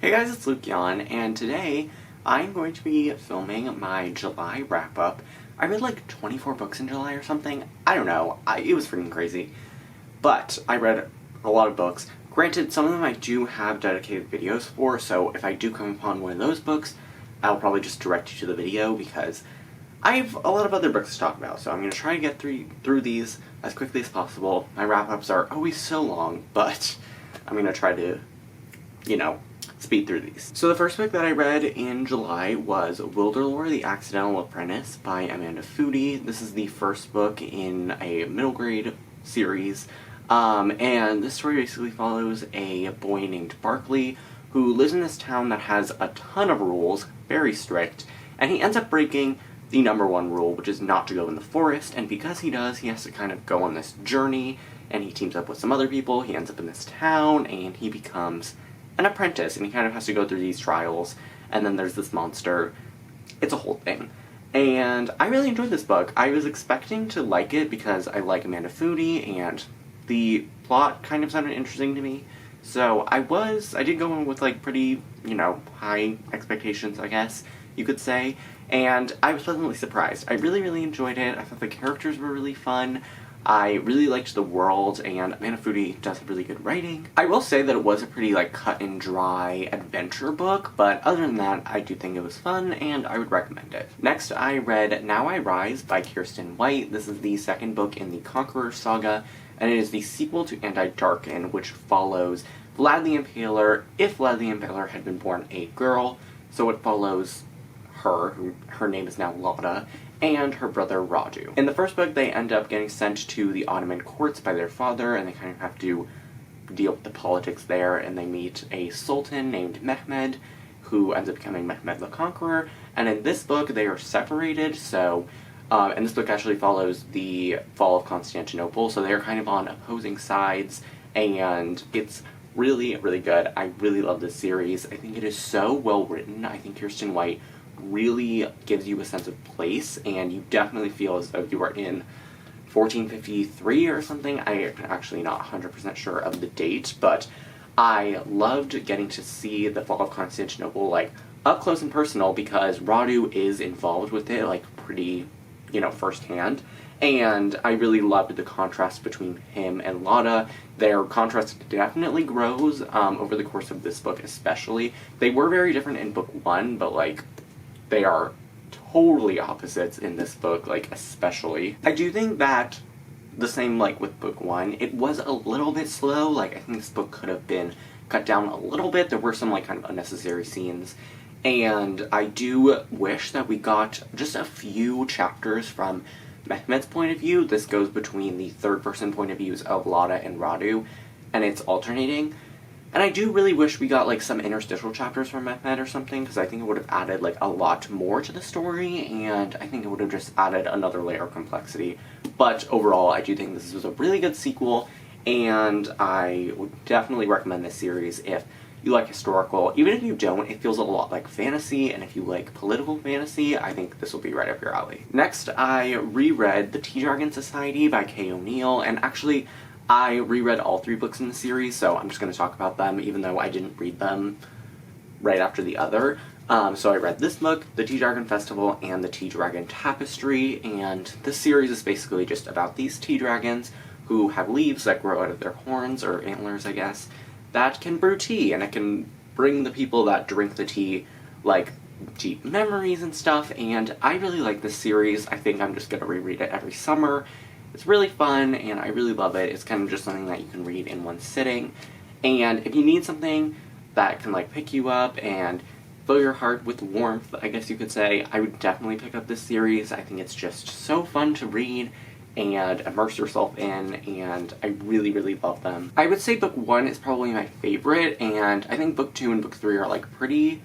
Hey guys, it's Luke Yon, and today I'm going to be filming my July wrap-up. I read like 24 books in July or something. I don't know. It was freaking crazy. But I read a lot of books. Granted, some of them I do have dedicated videos for, so if I do come upon one of those books, I'll probably just direct you to the video because I have a lot of other books to talk about, so I'm going to try to get through these as quickly as possible. My wrap-ups are always so long, but I'm going to try to, speed through these. So the first book that I read in July was Wilderlore, The Accidental Apprentice by Amanda Foody. This is the first book in a middle grade series, and this story basically follows a boy named Barkley who lives in this town that has a ton of rules, very strict, and he ends up breaking the number one rule, which is not to go in the forest, and because he does, he has to kind of go on this journey, and he teams up with some other people, he ends up in this town, and he becomes an apprentice, and he kind of has to go through these trials, and then there's this monster. It's a whole thing. And I really enjoyed this book. I was expecting to like it because I like Amanda Foody, and the plot kind of sounded interesting to me. So I did go in with like pretty, high expectations, I guess you could say. And I was pleasantly surprised. I really, really enjoyed it. I thought the characters were really fun. I really liked the world, and Amanda Foody does really good writing. I will say that it was a pretty, cut and dry adventure book, but other than that, I do think it was fun, and I would recommend it. Next, I read Now I Rise by Kiersten White. This is the second book in the Conqueror saga, and it is the sequel to And I Darken, which follows Vlad the Impaler, if Vlad the Impaler had been born a girl, so it follows her name is now Lotta, and her brother Radu. In the first book, they end up getting sent to the Ottoman courts by their father, and they kind of have to deal with the politics there, and they meet a sultan named Mehmed, who ends up becoming Mehmed the Conqueror, and in this book, they are separated, so, and this book actually follows the fall of Constantinople, so they're kind of on opposing sides, and it's really, really good. I really love this series. I think it is so well written. I think Kiersten White really gives you a sense of place, and you definitely feel as though you are in 1453 or something. I'm actually not 100% sure of the date, but I loved getting to see the fall of Constantinople, up close and personal, because Radu is involved with it, pretty, firsthand, and I really loved the contrast between him and Lotta. Their contrast definitely grows, over the course of this book especially. They were very different in book one, but, they are totally opposites in this book, especially. I do think that the same, with book one, it was a little bit slow. I think this book could have been cut down a little bit. There were some, kind of unnecessary scenes. And I do wish that we got just a few chapters from Mehmed's point of view. This goes between the third-person point of views of Lotta and Radu, and it's alternating. And I do really wish we got, some interstitial chapters from Mehmed or something, because I think it would have added, a lot more to the story, and I think it would have just added another layer of complexity. But overall, I do think this was a really good sequel, and I would definitely recommend this series if you like historical. Even if you don't, it feels a lot like fantasy, and if you like political fantasy, I think this will be right up your alley. Next, I reread The Tjargon Society by Kay O'Neill, and actually, I reread all three books in the series, so I'm just going to talk about them, even though I didn't read them right after the other. So I read this book, The Tjargon Festival, and The Tjargon Tapestry, and this series is basically just about these Tjargons who have leaves that grow out of their horns, or antlers, I guess, that can brew tea, and it can bring the people that drink the tea, deep memories and stuff, and I really like this series. I think I'm just going to reread it every summer. It's really fun, and I really love it. It's kind of just something that you can read in one sitting. And if you need something that can, pick you up and fill your heart with warmth, I guess you could say, I would definitely pick up this series. I think it's just so fun to read and immerse yourself in, and I really, really love them. I would say book one is probably my favorite, and I think book two and book three are, pretty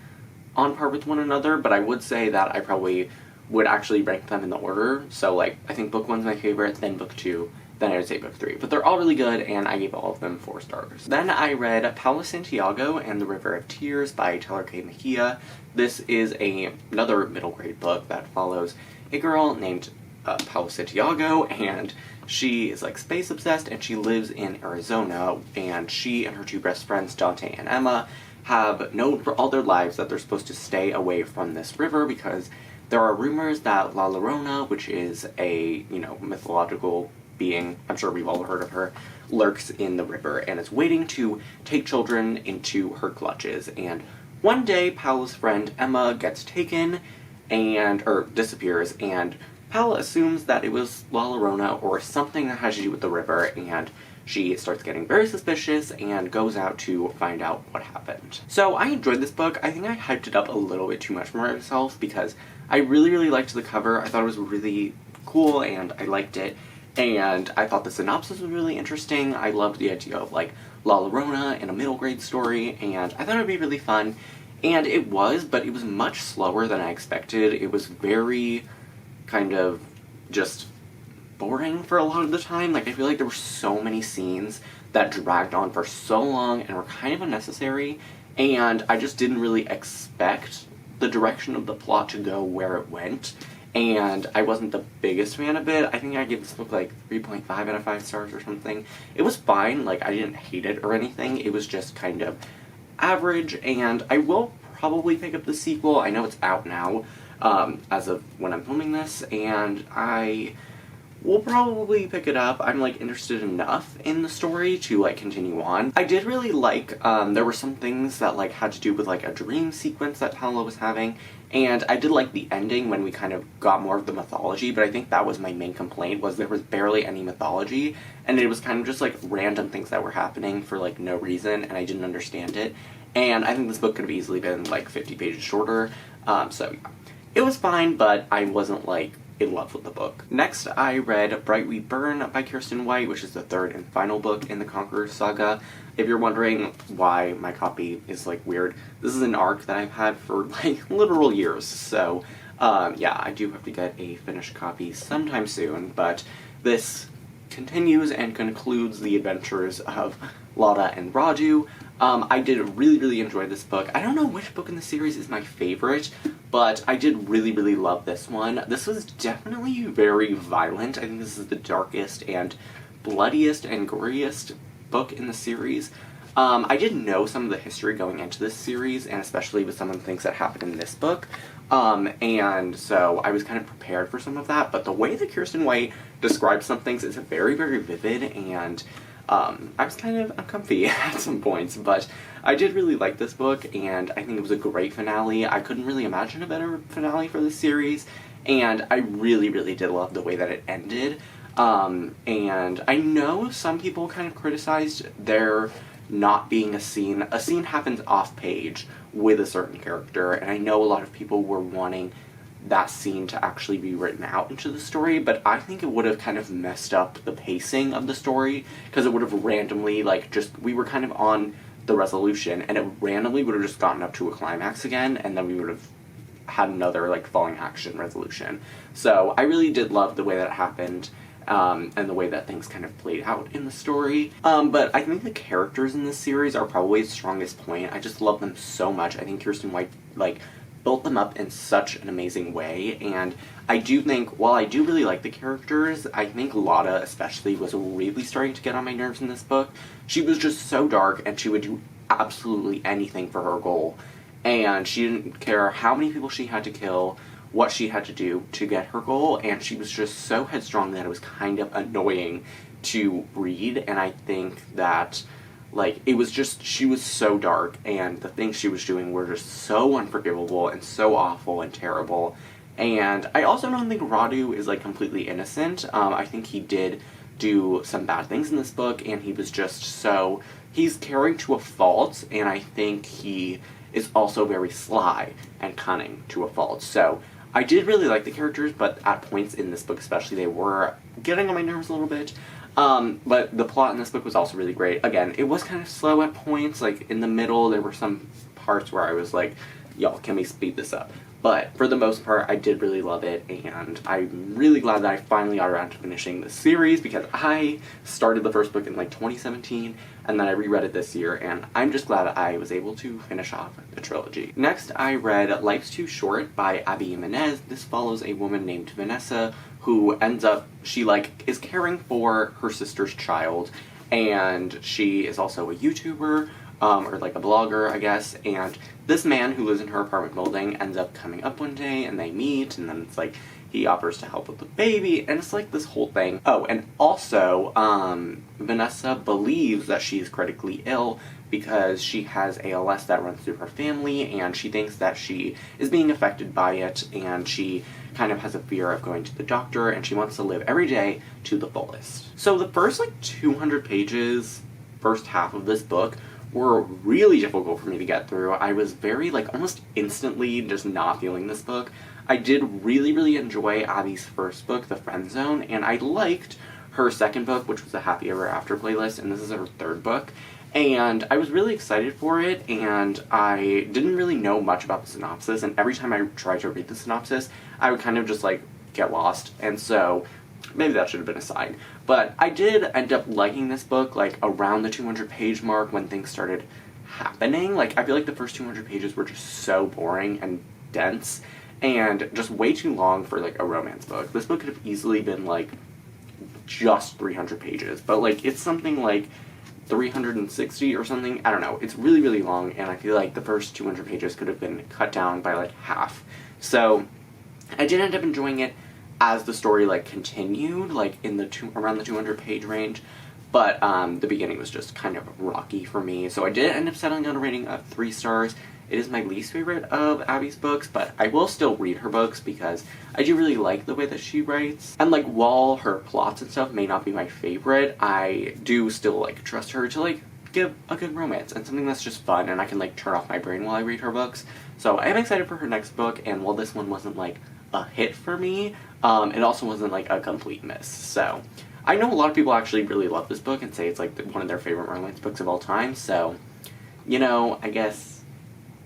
on par with one another, but I would say that I probably would actually rank them in the order. So, I think book one's my favorite, then book two, then I would say book three. But they're all really good, and I gave all of them 4 stars. Then I read Paola, Santiago and the River of Tears by Tehlor Mejia. This is another middle grade book that follows a girl named Paola Santiago, and she is space obsessed, and she lives in Arizona, and she and her 2 best friends, Dante and Emma, have known for all their lives that they're supposed to stay away from this river because there are rumors that La Llorona, which is a, mythological being, I'm sure we've all heard of her, lurks in the river and is waiting to take children into her clutches. And one day, Paola's friend Emma gets taken or disappears, and Paola assumes that it was La Llorona or something that has to do with the river, and she starts getting very suspicious and goes out to find out what happened. So I enjoyed this book. I think I hyped it up a little bit too much for myself because I really, really liked the cover. I thought it was really cool and I liked it. And I thought the synopsis was really interesting. I loved the idea of, like, La Llorona in a middle grade story, and I thought it would be really fun. And it was, but it was much slower than I expected. It was very kind of just boring for a lot of the time. Like, I feel like there were so many scenes that dragged on for so long and were kind of unnecessary, and I just didn't really expect the direction of the plot to go where it went. And I wasn't the biggest fan of it. I think I gave this book like 3.5 out of 5 stars or something. It was fine, like I didn't hate it or anything. It was just kind of average, and I will probably pick up the sequel. I know it's out now, as of when I'm filming this, and I will probably pick it up. I'm, like, interested enough in the story to, like, continue on. I did really like, there were some things that, like, had to do with, like, a dream sequence that Paula was having, and I did like the ending when we kind of got more of the mythology, but I think that was my main complaint, was there was barely any mythology, and it was kind of just, like, random things that were happening for, like, no reason, and I didn't understand it. And I think this book could have easily been, like, 50 pages shorter, so yeah. It was fine, but I wasn't, like, in love with the book. Next, I read Bright We Burn by Kiersten White, which is the third and final book in the Conqueror saga. If you're wondering why my copy is, like, weird, this is an arc that I've had for, like, literal years, so, yeah, I do have to get a finished copy sometime soon, but this continues and concludes the adventures of Lada and Raju. I did really, really enjoy this book. I don't know which book in the series is my favorite, but I did really, really love this one. This was definitely very violent. I think this is the darkest and bloodiest and goriest book in the series. I didn't know some of the history going into this series, and especially with some of the things that happened in this book. And so I was kind of prepared for some of that, but the way that Kiersten White describes some things is very, very vivid, and I was kind of uncomfy at some points, but I did really like this book, and I think it was a great finale. I couldn't really imagine a better finale for this series, and I really, really did love the way that it ended. And I know some people kind of criticized there not being a scene. A scene happens off-page with a certain character, and I know a lot of people were wanting that scene to actually be written out into the story, but I think it would have kind of messed up the pacing of the story, because it would have randomly, like, we were kind of on the resolution, and it randomly would have just gotten up to a climax again, and then we would have had another, like, falling action resolution. So I really did love the way that it happened, and the way that things kind of played out in the story. But I think the characters in this series are probably its strongest point. I just love them so much. I think Kiersten White, like, built them up in such an amazing way, and I do think, while I do really like the characters, I think Lada especially was really starting to get on my nerves in this book. She was just so dark, and she would do absolutely anything for her goal, and she didn't care how many people she had to kill, what she had to do to get her goal, and she was just so headstrong that it was kind of annoying to read, and I think that, like, it was just, she was so dark, and the things she was doing were just so unforgivable and so awful and terrible. And I also don't think Radu is, like, completely innocent. I think he did do some bad things in this book, and he was just so, he's caring to a fault, and I think he is also very sly and cunning to a fault. So I did really like the characters, but at points in this book especially, they were getting on my nerves a little bit. But the plot in this book was also really great. Again, it was kind of slow at points, like, in the middle there were some parts where I was like, y'all, can we speed this up? But for the most part, I did really love it, and I'm really glad that I finally got around to finishing the series, because I started the first book in, like, 2017, and then I reread it this year, and I'm just glad I was able to finish off the trilogy. Next, I read Life's Too Short by Abby Jimenez. This follows a woman named Vanessa who ends up, she, like, is caring for her sister's child, and she is also a YouTuber, or like a blogger, I guess, and this man who lives in her apartment building ends up coming up one day, and they meet, and then it's like, he offers to help with the baby, and it's like this whole thing. Oh, and also, Vanessa believes that she's critically ill because she has ALS that runs through her family, and she thinks that she is being affected by it, and she kind of has a fear of going to the doctor, and she wants to live every day to the fullest. So the first, 200 pages, first half of this book, were really difficult for me to get through. I was very, almost instantly just not feeling this book. I did really enjoy Abby's first book, The Friend Zone, and I liked her second book, which was the Happy Ever After playlist, and this is her third book. And I was really excited for it, and I didn't really know much about the synopsis, and every time I tried to read the synopsis, I would kind of just, get lost, and so maybe that should have been a sign. But I did end up liking this book, around the 200-page mark when things started happening. I feel like the first 200 pages were just so boring and dense, and just way too long for, a romance book. This book could have easily been, just 300 pages, but, it's something 360 or something. I don't know. It's really long, and I feel like the first 200 pages could have been cut down by, half. So, I did end up enjoying it as the story, continued, in the around the 200-page range, but, the beginning was just kind of rocky for me, so I did end up settling on a rating of 3 stars. It is my least favorite of Abby's books, but I will still read her books because I do really like the way that she writes. And, while her plots and stuff may not be my favorite, I do still, trust her to, give a good romance and something that's just fun, and I can, turn off my brain while I read her books. So I am excited for her next book, and while this one wasn't, a hit for me, it also wasn't, a complete miss. So I know a lot of people actually really love this book and say it's, one of their favorite romance books of all time, so, I guess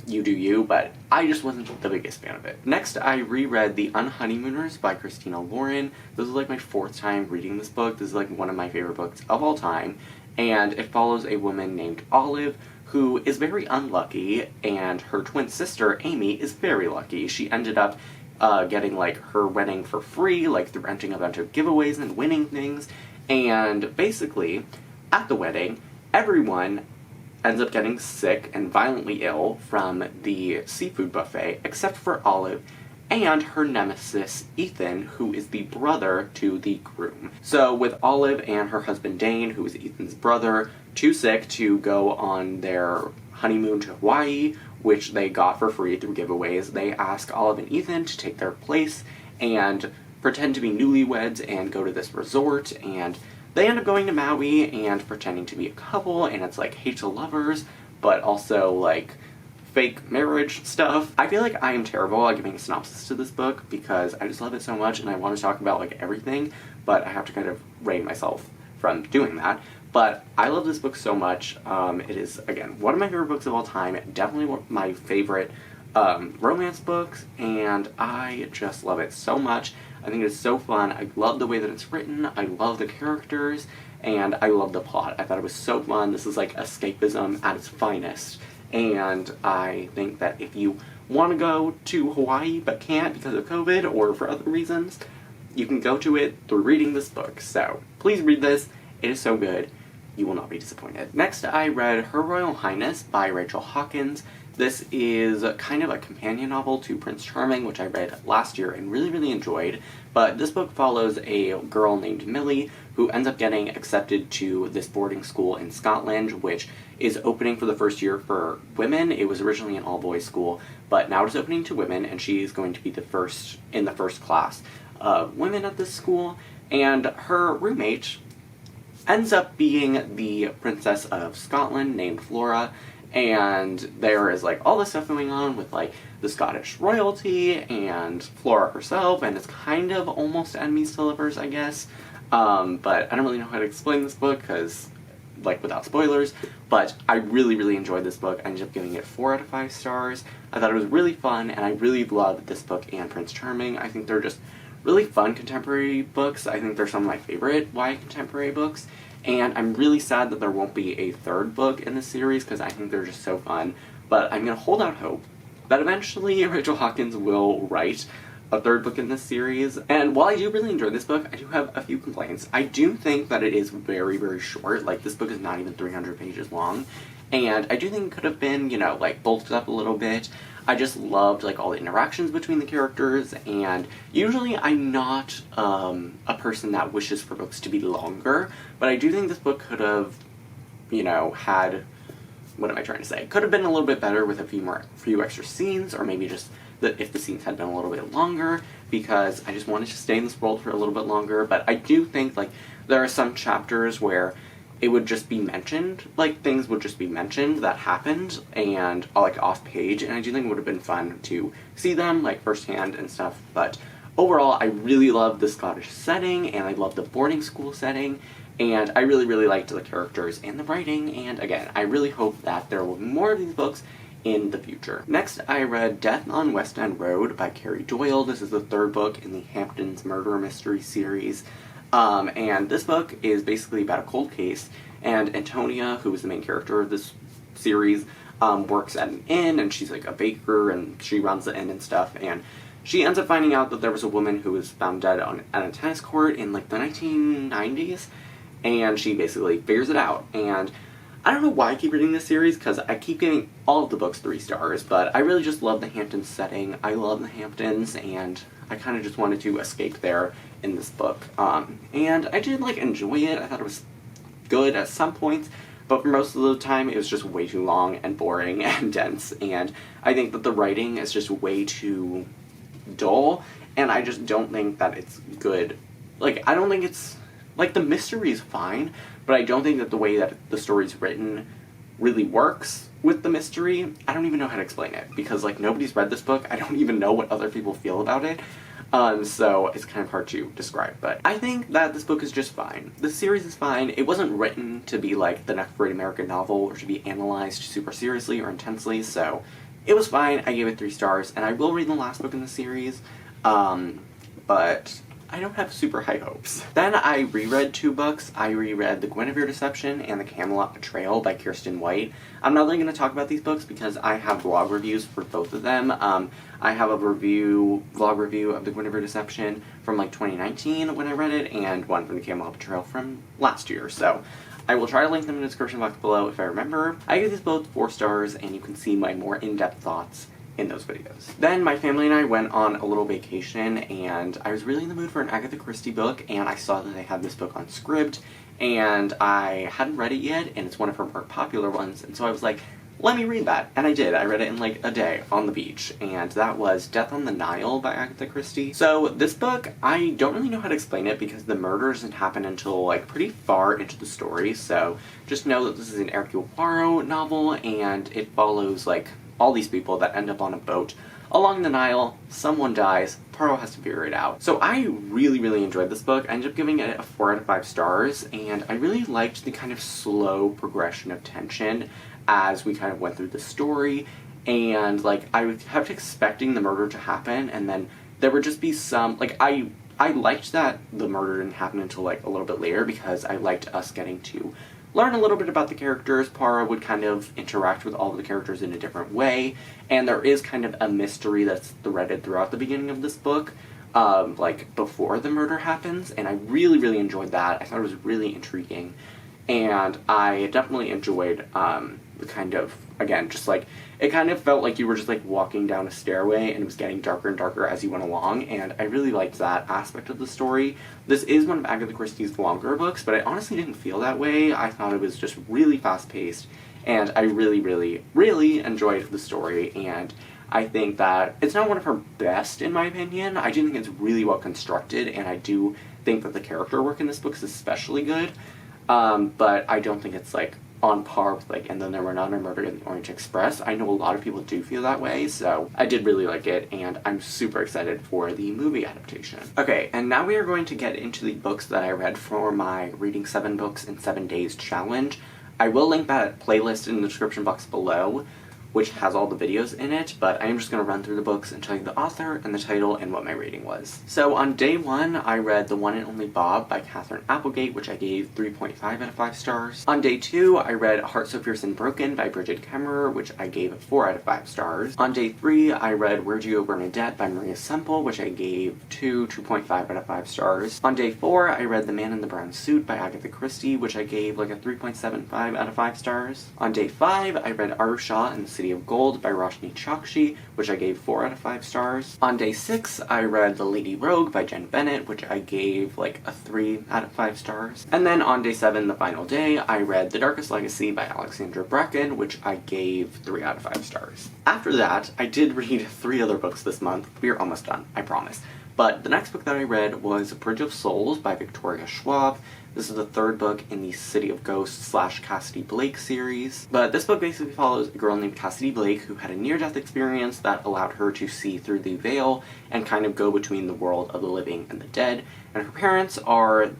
you do you, but I just wasn't the biggest fan of it. Next, I reread The Unhoneymooners by Christina Lauren. This is my 4th time reading this book. This is one of my favorite books of all time, and it follows a woman named Olive who is very unlucky, and her twin sister, Amy, is very lucky. She ended up getting her wedding for free, through entering a bunch of giveaways and winning things, and basically, at the wedding, everyone ends up getting sick and violently ill from the seafood buffet, except for Olive and her nemesis, Ethan, who is the brother to the groom. So with Olive and her husband Dane, who is Ethan's brother, too sick to go on their honeymoon to Hawaii, which they got for free through giveaways, they ask Olive and Ethan to take their place and pretend to be newlyweds and go to this resort, and they end up going to Maui and pretending to be a couple, and it's hate to lovers, but also fake marriage stuff. I feel like I am terrible at giving a synopsis to this book because I just love it so much and I want to talk about everything, but I have to kind of rein myself from doing that. But I love this book so much. It is, again, one of my favorite books of all time, definitely one of my favorite romance books, and I just love it so much. I think it's so fun. I love the way that it's written. I love the characters, and I love the plot. I thought it was so fun. This is escapism at its finest, and I think that if you want to go to Hawaii but can't because of COVID or for other reasons, you can go to it through reading this book. So please read this. It is so good. You will not be disappointed. Next, I read Her Royal Highness by Rachel Hawkins. This is kind of a companion novel to Prince Charming, which I read last year and really enjoyed. But this book follows a girl named Millie who ends up getting accepted to this boarding school in Scotland, which is opening for the first year for women. It was originally an all-boys school, but now it's opening to women, and she's going to be the first in the first class of women at this school. And her roommate ends up being the Princess of Scotland named Flora, and there is all this stuff going on with the Scottish royalty and Flora herself, and it's kind of almost enemies to lovers, I guess. But I don't really know how to explain this book because without spoilers, but I really enjoyed this book. I ended up giving it 4 out of 5 stars. I thought it was really fun, and I really loved this book and Prince Charming. I think they're just really fun contemporary books. I think they're some of my favorite YA contemporary books, and I'm really sad that there won't be a 3rd book in this series because I think they're just so fun. But I'm going to hold out hope that eventually Rachel Hawkins will write a 3rd book in this series. And while I do really enjoy this book, I do have a few complaints. I do think that it is very short. This book is not even 300 pages long, and I do think it could have been, you know, like, bulked up a little bit. I just loved, like, all the interactions between the characters, and usually I'm not a person that wishes for books to be longer, but I do think this book could have, you know, had, what am I trying to say? Could have been a little bit better with a few extra scenes, or maybe just if the scenes had been a little bit longer, because I just wanted to stay in this world for a little bit longer. But I do think, like, there are some chapters where it would just be mentioned, like, things would just be mentioned that happened, and, like, off-page, and I do think it would have been fun to see them, like, firsthand and stuff. But overall, I really loved the Scottish setting, and I loved the boarding school setting, and I really, really liked the characters and the writing, and again, I really hope that there will be more of these books in the future. Next, I read Death on West End Road by Carrie Doyle. This is the third book in the Hamptons murder mystery series. And this book is basically about a cold case, and Antonia, who is the main character of this series, works at an inn, and she's like a baker, and she runs the inn and stuff, and she ends up finding out that there was a woman who was found dead at a tennis court in, like, the 1990s, and she basically figures it out. And I don't know why I keep reading this series, because I keep giving all of the books 3 stars, but I really just love the Hamptons setting. I love the Hamptons, and I kind of just wanted to escape there in this book. And I did, like, enjoy it. I thought it was good at some points, but for most of the time it was just way too long and boring and dense, and I think that the writing is just way too dull, and I just don't think that it's good. Like, I don't think it's, like, the mystery is fine, but I don't think that the way that the story's written really works with the mystery. I don't even know how to explain it, because, like, nobody's read this book. I don't even know what other people feel about it. So it's kind of hard to describe, but I think that this book is just fine. The series is fine. It wasn't written to be like the next great American novel or to be analyzed super seriously or intensely, so it was fine. I gave it 3 stars, and I will read the last book in the series, but I don't have super high hopes. Then I reread 2 books. I reread The Guinevere Deception and The Camelot Betrayal by Kiersten White. I'm not really going to talk about these books because I have blog reviews for both of them. I have a vlog review of The Guinevere Deception from, like, 2019 when I read it, and one from The Camelot Betrayal from last year, so I will try to link them in the description box below if I remember. I give these both 4 stars, and you can see my more in-depth thoughts in those videos. Then my family and I went on a little vacation, and I was really in the mood for an Agatha Christie book, and I saw that they had this book on Scribd, and I hadn't read it yet, and it's one of her more popular ones, and so I was like, let me read that. And I did. I read it in, like, a day on the beach, and that was Death on the Nile by Agatha Christie. So this book, I don't really know how to explain it because the murder doesn't happen until, like, pretty far into the story, so just know that this is an Hercule Poirot novel, and it follows, like, all these people that end up on a boat along the Nile. Someone dies. Poirot has to figure it out. So I really, really enjoyed this book. I ended up giving it a 4 out of 5 stars, and I really liked the kind of slow progression of tension as we kind of went through the story, and, like, I kept expecting the murder to happen, and then there would just be some, like, I liked that the murder didn't happen until, like, a little bit later, because I liked us getting to learn a little bit about the characters. Poirot would kind of interact with all of the characters in a different way, and there is kind of a mystery that's threaded throughout the beginning of this book, like, before the murder happens, and I really, really enjoyed that. I thought it was really intriguing, and I definitely enjoyed, the kind of, again, just, like, it kind of felt like you were just, like, walking down a stairway, and it was getting darker and darker as you went along, and I really liked that aspect of the story. This is one of Agatha Christie's longer books, but I honestly didn't feel that way. I thought it was just really fast-paced, and I really, really, really enjoyed the story, and I think that it's not one of her best, in my opinion. I do think it's really well constructed, and I do think that the character work in this book is especially good, but I don't think it's, like, on par with, like, And Then There Were None or Murder in the Orient Express. I know a lot of people do feel that way, so I did really like it, and I'm super excited for the movie adaptation. Okay, and now we are going to get into the books that I read for my Reading 7 Books in 7 Days challenge. I will link that playlist in the description box below. which has all the videos in it, but I am just going to run through the books and tell you the author and the title and what my rating was. So on day 1, I read The One and Only Bob by Catherine Applegate, which I gave 3.5 out of 5 stars. On day 2, I read Heart So Fierce and Broken by Bridget Kemmerer, which I gave 4 out of 5 stars. On day 3, I read Where'd You Go Bernadette by Maria Semple, which I gave 2.5 out of 5 stars. On day 4, I read The Man in the Brown Suit by Agatha Christie, which I gave like a 3.75 out of 5 stars. On day 5, I read Arusha and the City of Gold by Roshani Chokshi, which I gave 4 out of 5 stars. On day 6, I read The Lady Rogue by Jen Bennett, which I gave like a 3 out of 5 stars. And then on day 7, the final day, I read The Darkest Legacy by Alexandra Bracken, which I gave 3 out of 5 stars. After that, I did read 3 other books this month. We are almost done, I promise. But the next book that I read was Bridge of Souls by Victoria Schwab. This is the 3rd book in the City of Ghosts / Cassidy Blake series. But this book basically follows a girl named Cassidy Blake who had a near-death experience that allowed her to see through the veil and kind of go between the world of the living and the dead. And her parents run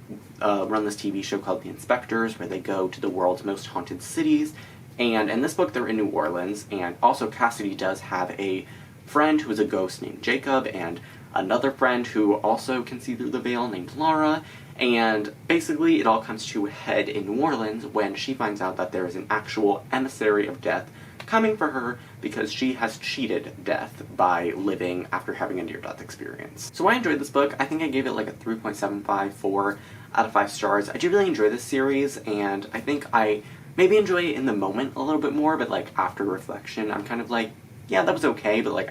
this TV show called The Inspectors, where they go to the world's most haunted cities. And in this book, they're in New Orleans, and also Cassidy does have a friend who is a ghost named Jacob, and another friend who also can see through the veil named Laura. And basically, it all comes to a head in New Orleans when she finds out that there is an actual emissary of death coming for her because she has cheated death by living after having a near-death experience. So I enjoyed this book. I think I gave it like a 3.75, 4 out of 5 stars. I do really enjoy this series, and I think I maybe enjoy it in the moment a little bit more, but like after reflection, I'm kind of like, yeah, that was okay, but like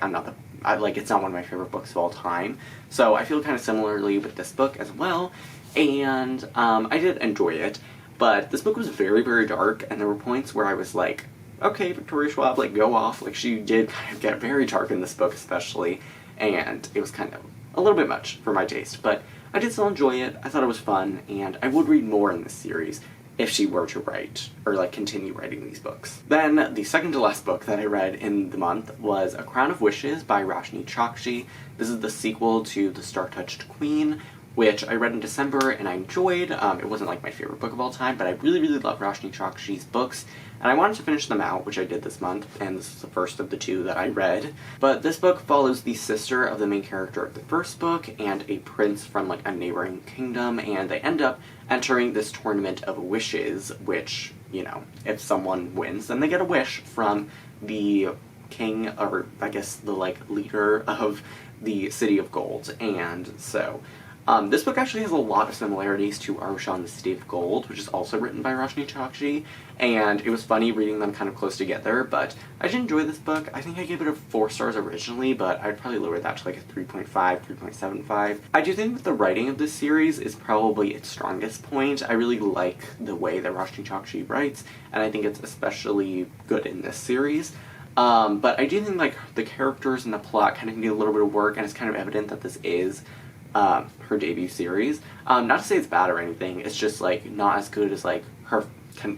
it's not one of my favorite books of all time. So I feel kind of similarly with this book as well. And I did enjoy it, but this book was very, very dark, and there were points where I was like, okay, Victoria Schwab, like, go off. Like, she did kind of get very dark in this book, especially, and it was kind of a little bit much for my taste, but I did still enjoy it. I thought it was fun, and I would read more in this series if she were to write, or like continue writing these books. Then, the second to last book that I read in the month was A Crown of Wishes by Roshani Chokshi. This is the sequel to The Star-Touched Queen, which I read in December and I enjoyed. It wasn't like my favorite book of all time, but I really, really love Roshani Chokshi's books, and I wanted to finish them out, which I did this month, and this is the first of the 2 that I read. But this book follows the sister of the main character of the first book and a prince from like a neighboring kingdom, and they end up entering this tournament of wishes, which, you know, if someone wins, then they get a wish from the king, or I guess the like leader of the City of Gold. And so this book actually has a lot of similarities to Arusha and the City of Gold, which is also written by Roshani Chokshi, and it was funny reading them kind of close together, but I did enjoy this book. I think I gave it a 4 stars originally, but I'd probably lower that to like a 3.5, 3.75. I do think that the writing of this series is probably its strongest point. I really like the way that Roshani Chokshi writes, and I think it's especially good in this series. But I do think like the characters and the plot kind of need a little bit of work, and it's kind of evident that this is her debut series. Not to say it's bad or anything, it's just like not as good as like her,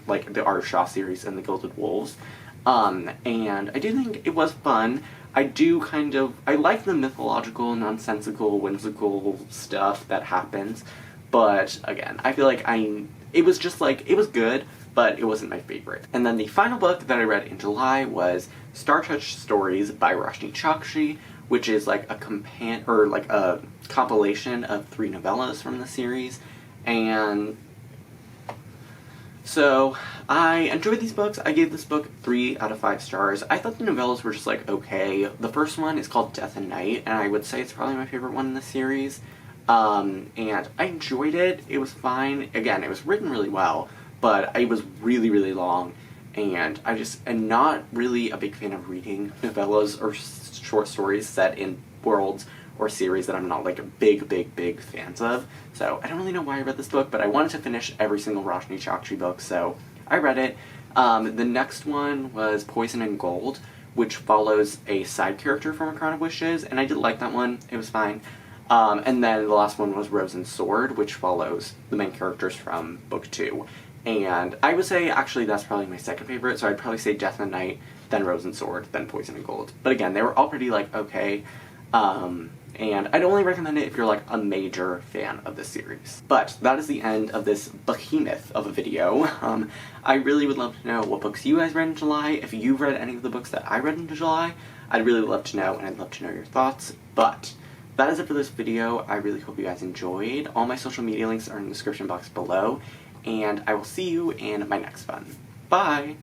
like the Arusha series and the Gilded Wolves. And I do think it was fun. I like the mythological, nonsensical, whimsical stuff that happens, but again, I feel like it was good, but it wasn't my favorite. And then the final book that I read in July was Star-Touched Stories by Roshani Chokshi, which is like a compilation of 3 novellas from the series. And so I enjoyed these books. I gave this book 3 out of 5 stars. I thought the novellas were just like okay. The first one is called Death and Night, and I would say it's probably my favorite one in the series. And I enjoyed it. It was fine. Again, it was written really well, but it was really, really long, and I just am not really a big fan of reading novellas or short stories set in worlds or series that I'm not like a big fans of. So I don't really know why I read this book, but I wanted to finish every single Roshani Chokshi book, so I read it. The next one was Poison and Gold, which follows a side character from A Crown of Wishes, and I did like that one. It was fine. And then the last one was Rose and Sword, which follows the main characters from book 2. And I would say, actually, that's probably my second favorite, so I'd probably say Death and Night, then Rose and Sword, then Poison and Gold. But again, they were all pretty, like, okay. And and I'd only recommend it if you're like a major fan of this series. But that is the end of this behemoth of a video. I really would love to know what books you guys read in July. If you've read any of the books that I read in July, I'd really love to know, and I'd love to know your thoughts. But that is it for this video. I really hope you guys enjoyed. All my social media links are in the description box below, and I will see you in my next one. Bye!